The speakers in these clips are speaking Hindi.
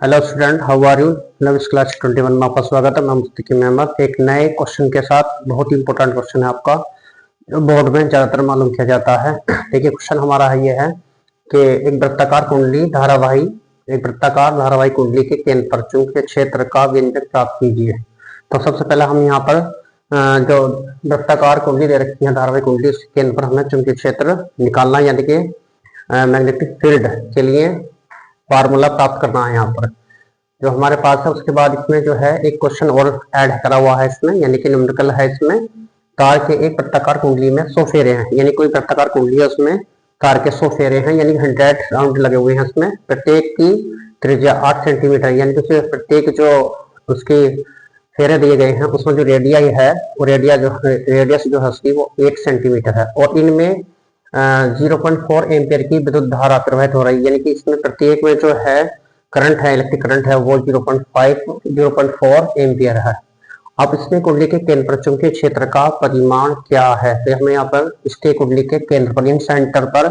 Hello student, how are you. इस क्लास 21 में आपका स्वागत है। मैं मुस्तकी मेहमद एक नए क्वेश्चन के साथ। बहुत ही इंपॉर्टेंट क्वेश्चन है आपका, जो बोर्ड में ज्यादातर मालूम किया जाता है। देखिए क्वेश्चन हमारा है ये है कि एक वृत्ताकार कुंडली धारावाही कुंडली के केंद्र पर चुंबकीय क्षेत्र का व्यंजक प्राप्त कीजिए। तो सबसे पहले हम यहाँ पर जो वृत्ताकार कुंडली दे रखी है धारावाही कुंडली, उसके केंद्र पर हमें चुंबकीय क्षेत्र निकालना, यानी कि मैग्नेटिक फील्ड के लिए फार्मूला प्राप्त करना है यहाँ पर जो हमारे पास है। उसके बाद इसमें जो है एक क्वेश्चन और ऐड करा हुआ है इसमें, यानी कि न्यूमेरिकल है इसमें। तार के एक वृत्ताकार कुंडली में 100 फेरे हैं, यानी कोई वृत्ताकार कुंडली है उसमें तार के 100 फेरे हैं, यानी 100 राउंड लगे हुए हैं उसमें। प्रत्येक की त्रिज्या 8 सेंटीमीटर, यानी कि प्रत्येक जो उसके फेरे दिए गए हैं उसमें जो रेडिया है वो रेडियस जो है उसकी वो 8 सेंटीमीटर है। और इनमें 0.4 एम्पियर की विद्युत धारा प्रवाहित हो रही है, यानी कि इसमें प्रत्येक में जो है करंट है, इलेक्ट्रिक करंट है वो 0.4 एम्पियर है। अब इसमें कुंडली के केंद्र पर चुंबकीय क्षेत्र का परिमाण क्या है, तो हमें यहाँ पर इसके कुंडली के केंद्र पर इन सेंटर पर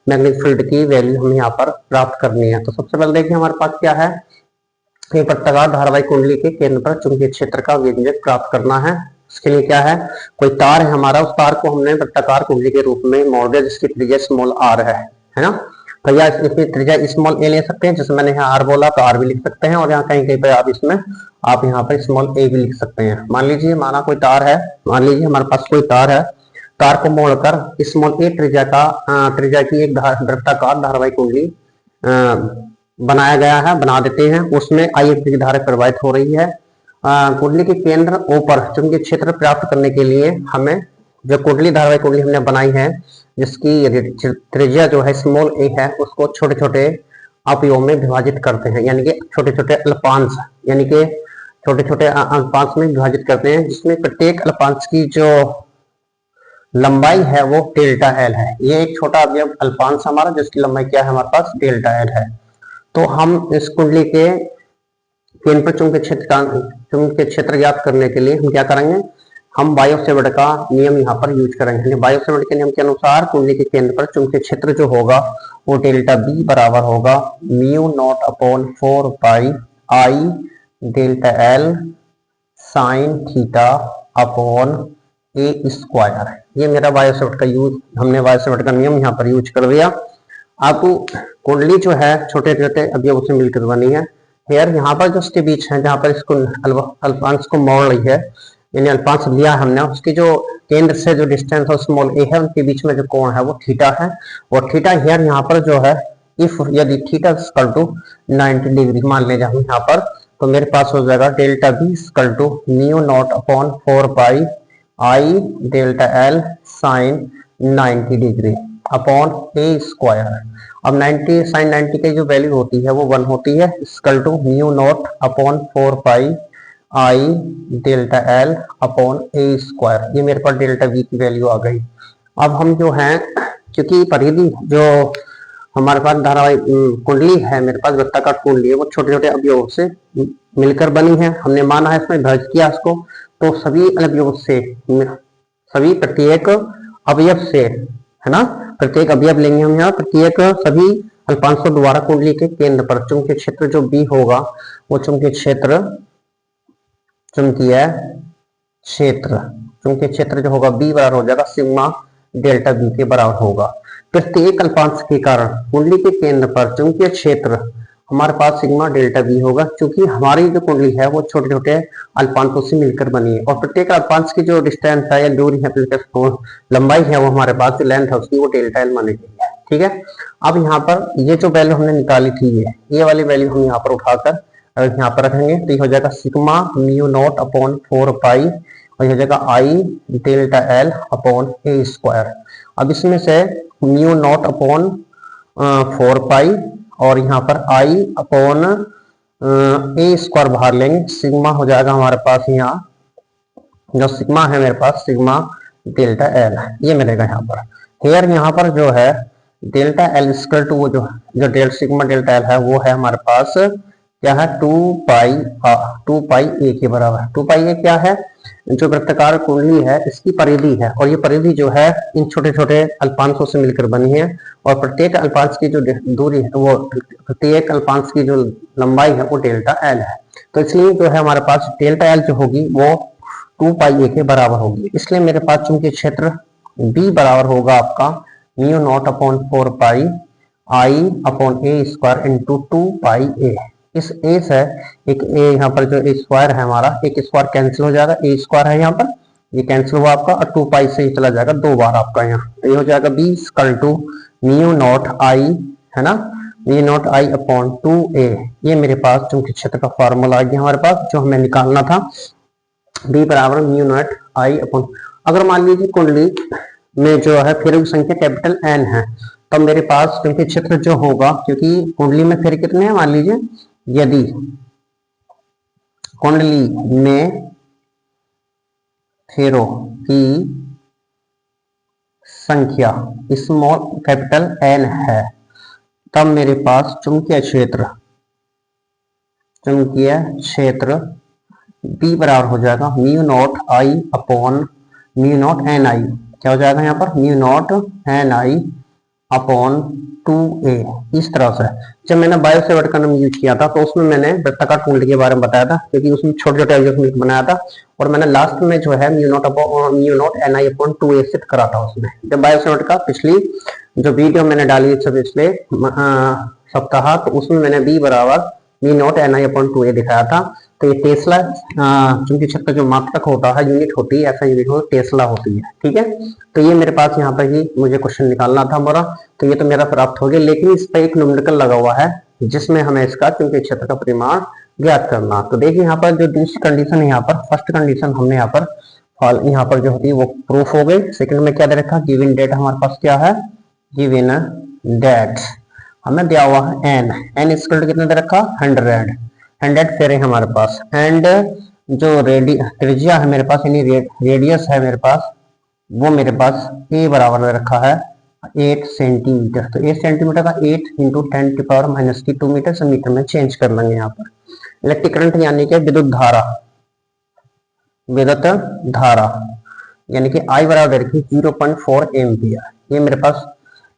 मैग्नेटिक फील्ड की वैल्यू हमें यहाँ पर प्राप्त करनी है। तो सबसे पहले देखिए हमारे पास क्या है, एक वृत्ताकार धारावाही कुंडली के केंद्र पर चुंबकीय क्षेत्र का व्यंजक प्राप्त करना है। इसके लिए क्या है, कोई तार है हमारा, उस तार को हमने वृत्ताकार कुंडली के रूप में मोड़ दिया जिसकी त्रिज्या स्मॉल आर है ना। तो या इसकी त्रिज्या स्मॉल ए ले सकते हैं, जैसे मैंने यहाँ आर बोला तो आर भी लिख सकते हैं, और यहाँ कहीं कहीं पे आप यहाँ पर स्मॉल ए भी लिख सकते हैं। मान लीजिए माना कोई तार है, मान लीजिए हमारे पास कोई तार है, तार को मोड़कर स्मॉल ए त्रिज्या की एक वृत्ताकार धारावाही कुंडली बनाया गया है, बना देते हैं। उसमें आई की धारा प्रवाहित हो रही है। कुंडली के केंद्र ऊपर चुंबकीय क्षेत्र प्राप्त करने के लिए हमें जो कुंडली धारावाही कुंडली हमने बनाई है जिसकी त्रिज्या जो है स्मॉल ए है, उसको छोटे छोटे अपयों में विभाजित करते हैं, यानी कि छोटे छोटे अल्पांश, यानी कि छोटे छोटे अल्पांश में विभाजित करते हैं, जिसमें प्रत्येक अल्पांश की जो लंबाई है वो डेल्टा एल है। ये एक छोटा अवयव अल्पांश हमारा जिसकी लंबाई क्या है हमारे पास डेल्टा एल है। तो हम इस कुंडली के केंद्र पर चुंबकीय क्षेत्र ज्ञात करने के लिए हम क्या करेंगे, हम बायो-सेवर्ट का नियम यहाँ पर यूज करेंगे। बायो-सेवर्ट के नियम के अनुसार कुंडली के केंद्र पर चुंबकीय क्षेत्र जो होगा वो डेल्टा बी बराबर होगा mu naught upon 4 pi I delta L sine theta upon A square. ये मेरा बायो-सेवर्ट का हमने बायो-सेवर्ट का नियम यहाँ पर यूज कर दिया। आपको कुंडली जो है छोटे छोटे अवयवों से मिलकर बनी है। हेयर यहाँ पर जो उसके बीच है जहाँ पर इसको अल्पांश को मोड़ रही है, यानी अल्पांश लिया हमने, उसकी जो केंद्र से जो डिस्टेंस है स्मॉल ए है, उनके बीच में जो कोण है वो थीटा है। और थीटा हेयर यहाँ पर जो है इफ यदि थीटा इक्वल टू 90 डिग्री मान ले जाए यहाँ पर, तो मेरे पास हो जाएगा delta B equal to mu naught upon 4 pi I delta L sine 90 degree upon A square. अब 90 साइन 90 की जो वैल्यू होती है वो 1 होती है, equal to mu naught upon 4 pi I delta L upon A square. ये मेरे पास डेल्टा वी की वैल्यू आ गई। अब हम जो है, क्योंकि परिधि जो हमारे पास धारावाही कुंडली है, मेरे पास वृत्ताकार कुंडली है, वो छोटे छोटे अवयवों से मिलकर बनी है। हमने माना है इसमें विभाजित किया इसको, तो सभी अवयवों से सभी प्रत्येक अवयव से है ना, प्रत्येक अवयव लेंगे हम यहाँ, प्रत्येक सभी अल्पांशों द्वारा कुंडली के केंद्र पर चुंबकीय क्षेत्र जो बी होगा वो चुंबकीय क्षेत्र जो होगा बी बराबर हो जाएगा सिग्मा डेल्टा बी के बराबर होगा। प्रत्येक अल्पांश के कारण कुंडली के केंद्र पर चुंबकीय क्षेत्र हमारे पास सिग्मा डेल्टा बी होगा, क्योंकि हमारी जो कुंडली है वो छोटे छोटे अल्पांशों से मिलकर बनी है। और प्रत्येक अल्पांश की जो डिस्टेंस है या दूरी है, लंबाई है, वो हमारे पास जो लेंथ है उसकी वो डेल्टा एल मानी गई है। ठीक है। अब यहाँ पर ये जो वैल्यू हमने निकाली थी, ये वाली वैल्यू हम यहाँ पर उठाकर अगर यहाँ पर रखेंगे तो ये हो जाएगा सिग्मा म्यू नॉट अपॉन 4 पाई और ये हो जाएगा आई डेल्टा एल अपॉन ए स्क्वायर। अब इसमें से म्यू नॉट अपॉन 4 पाई और यहाँ पर आई अपॉन ए स्क्वायर बाहर लेंगे, सिग्मा हो जाएगा हमारे पास यहाँ जो सिग्मा है मेरे पास सिग्मा डेल्टा एल ये मिलेगा यहाँ पर। हेयर यहाँ पर जो है डेल्टा एल स्क्वायर टू वो जो सिग्मा डेल्टा एल है वो है हमारे पास क्या है 2 पाई ए के बराबर। 2 पाई ए क्या है, जो वृत्ताकार कुंडली है इसकी परिधि है, और ये परिधि जो है इन छोटे छोटे अल्पांशों से मिलकर बनी है, और प्रत्येक अल्पांश की जो दूरी है वो प्रत्येक अल्पांश की जो लंबाई है वो डेल्टा एल है। तो इसलिए जो है हमारे पास डेल्टा एल जो होगी वो 2 पाई ए के बराबर होगी। इसलिए मेरे पास चुंबकीय क्षेत्र बी बराबर होगा आपका म्यू नॉट अपॉन 4 पाई आई अपॉन ए स्क्वायर इंटू 2 पाई ए। इस ए से एक ए यहाँ पर जो स्क्वायर है हमारा, एक स्क्वायर कैंसिल हो जाएगा, ए स्क्वायर है यहाँ पर, ये कैंसिल हुआ आपका, और 2 पाई से ही चला जाएगा 2 बार आपका यहाँ, तो ये हो जाएगा B equal to mu naught I, है ना, mu naught I upon 2a। ये मेरे पास चुंबकीय क्षेत्र का फॉर्मूला आ गया हमारे पास, जो हमें निकालना था, बी बराबर म्यू नॉट आई अपॉन। अगर मान लीजिए कुंडली में जो है फेरों की संख्या कैपिटल एन है, तो मेरे पास चुंबकीय क्षेत्र जो होगा, क्योंकि कुंडली में फेरे कितने हैं, मान लीजिए यदि कुंडली में फेरों की संख्या स्मॉल कैपिटल एन है, तब मेरे पास चुंबकीय क्षेत्र बी बराबर हो जाएगा mu naught I upon mu naught N I. क्या हो जाएगा यहाँ पर, mu naught N I upon 2a। इस तरह से जब मैंने बायो सेवर्ट का नाम यूज किया था तो उसमें मैंने वृत्ताकार कुंडली के बारे में बताया था, क्योंकि उसमें छोटे छोटे एडजस्टमेंट बनाया था, और मैंने लास्ट में जो है mu naught N I upon 2a set करा था उसमें। जब बायो सेवर्ट का पिछली जो वीडियो मैंने डाली पिछले सप्ताह, तो उसमें मैंने बी बराबर mu naught N I upon 2a दिखाया था। तो ये टेस्ला चुंबकीय क्षेत्र का जो मात्रक होता है, यूनिट होती है, ऐसा यूनिट हो टेस्ला होती है, ठीक है। तो ये मेरे पास यहाँ पर ही मुझे क्वेश्चन निकालना था मेरा, तो ये तो मेरा प्राप्त हो गया, लेकिन इस पर एक न्यूमेरिकल लगा हुआ है जिसमें हमें इसका चुंबकीय क्षेत्र का परिमाण ज्ञात करना। तो देखिए यहाँ पर जो दूसरी कंडीशन है, यहाँ पर फर्स्ट कंडीशन हमने यहाँ पर जो होती है वो प्रूफ हो गई। सेकंड में क्या दे रखा, गिवन डेट हमारे पास क्या है, गिवन डेट हमें दिया हुआ है एन स्क्वायर कितने दे रखा, 100 फेरे हमारे पास, एंड जो त्रिज्या है मेरे पास, यानी रेडियस है मेरे पास, वो मेरे पास ए बराबर दे रखा है 8 सेंटीमीटर। तो 8 सेंटीमीटर का 8 इंटू 10⁻⁻2 मीटर से मीटर में चेंज कर लेंगे यहाँ पर। इलेक्ट्रिक करंट यानी कि विद्युत धारा यानी कि I बराबर दे रखी 0.4 एम्पियर। ये मेरे पास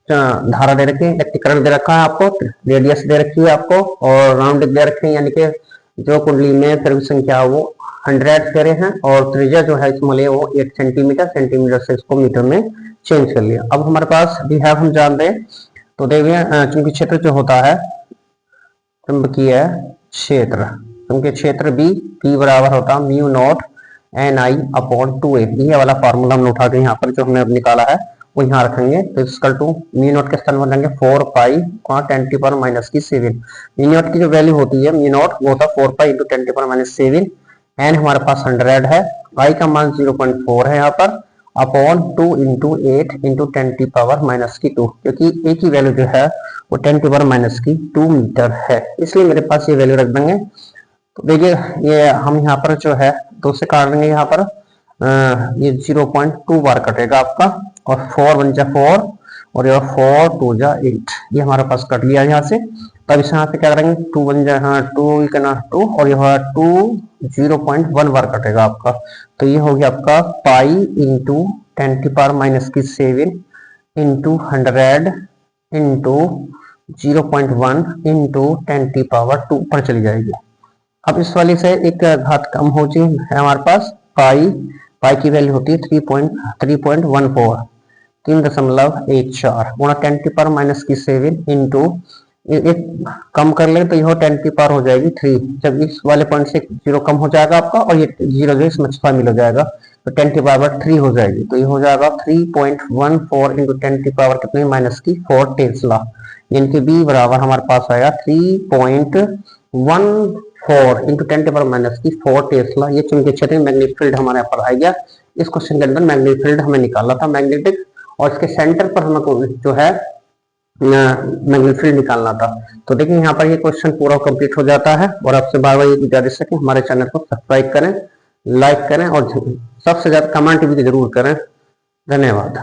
धारा दे रखी है, इलेक्ट्रिक करंट दे रखा है आपको, रेडियस दे रखी है आपको, और राउंड दे रखे हैं, यानी कि जो कुंडली में फेरों की संख्या वो 100 फेरे हैं, और त्रिज्या जो है स्मॉल है वो 8 सेंटीमीटर से इसको मीटर में चेंज कर लिया। अब हमारे पास भी है, हम जानते हैं, तो देखिए चुंबकीय क्षेत्र जो होता है, चुंबकीय क्षेत्र बी बराबर होता है mu naught N I upon 2a। ये वाला फॉर्मूला हमने उठा के यहाँ पर जो हमने निकाला है वो यहाँ रखेंगे। तो इक्वल टू म्यू नॉट के स्थान पर लेंगे 4 पाई 10⁻⁻7। म्यू नॉट की जो वैल्यू होती है, म्यू नॉट वो होता है 4 पाई इंटू 10⁻�7। एन हमारे पास 100 है, आई का मान 0.4 है यहाँ पर, अपॉन 2 इंटू 8 इंटू 10⁻⁻2, क्योंकि ए की वैल्यू जो है वो 10⁻�2 मीटर है, इसलिए मेरे पास ये वैल्यू रख देंगे। तो देखिए ये हम यहाँ पर जो है 2 से काट देंगे, यहाँ पर ये 0.2 बार कटेगा आपका, और 4 1 जा 4 और ये 4 2 जा 8, ये हमारे पास कट लिया यहाँ से। तब इस यहाँ से क्या करेंगे, 2 1 जा 2 2 और ये 2 0.1 बार कटेगा आपका। तो ये हो गया आपका pi into 10⁻⁻7 into 100 into 0.1 into 10⁻2 पर चली जाएगी। अब इस वाले से एक घात कम हो जाए है हमारे पास, पाई की वैल्यू होती है 3.14 3.14 गुणा 10⁻�7 इंटू एक कम कर ले तो यह 10 हो जाएगी 3। जब इस वाले पॉइंट से 0 कम हो जाएगा आपका, और ये 0 जो इसमें शामिल हो जाएगा, तो 10⁻3 हो जाएगी। तो ये हो जाएगा 3.14 इंटू 10⁻ कितनी -4 टेस्ला, यानी कि बी बराबर हमारे पास आया 3.14 इंटू 10⁻⁻4 टेस्ला। ये चुंबकीय क्षेत्र में मैग्नेटिक फील्ड हमारे यहाँ पर आ गया। इस क्वेश्चन के अंदर मैग्नेटिक फील्ड हमें निकालना था, मैग्नेटिक, और इसके सेंटर पर हमें जो है मैग्नेटिक फील्ड निकालना था। तो देखिए यहाँ पर ये क्वेश्चन पूरा कंप्लीट हो जाता है, और आपसे बार बार ये गुजारिश है कि हमारे चैनल को सब्सक्राइब करें, लाइक करें, और सबसे ज्यादा कमेंट भी जरूर करें। धन्यवाद।